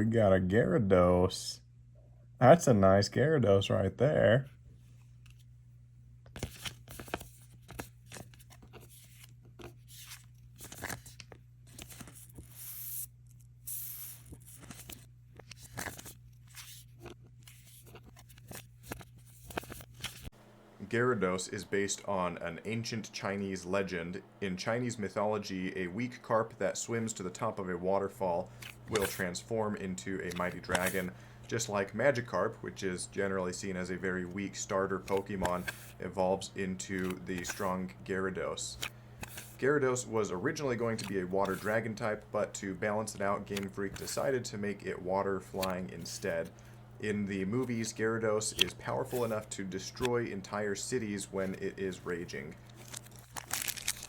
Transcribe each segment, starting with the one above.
got a Gyarados. That's a nice Gyarados right there. Gyarados is based on an ancient Chinese legend. In Chinese mythology, a weak carp that swims to the top of a waterfall will transform into a mighty dragon, just like Magikarp, which is generally seen as a very weak starter Pokemon, evolves into the strong Gyarados. Gyarados was originally going to be a water dragon type, but to balance it out, Game Freak decided to make it water flying instead. In the movies, Gyarados is powerful enough to destroy entire cities when it is raging.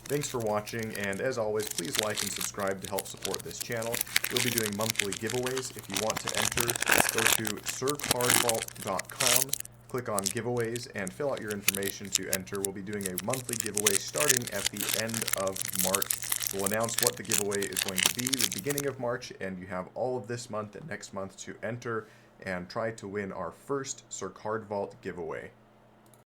Thanks for watching, and as always, please like and subscribe to help support this channel. We'll be doing monthly giveaways. If you want to enter, go to sircardvault.com, click on giveaways, and fill out your information to enter. We'll be doing a monthly giveaway starting at the end of March. We'll announce what the giveaway is going to be the beginning of March, and you have all of this month and next month to enter and try to win our first Sir Card Vault giveaway.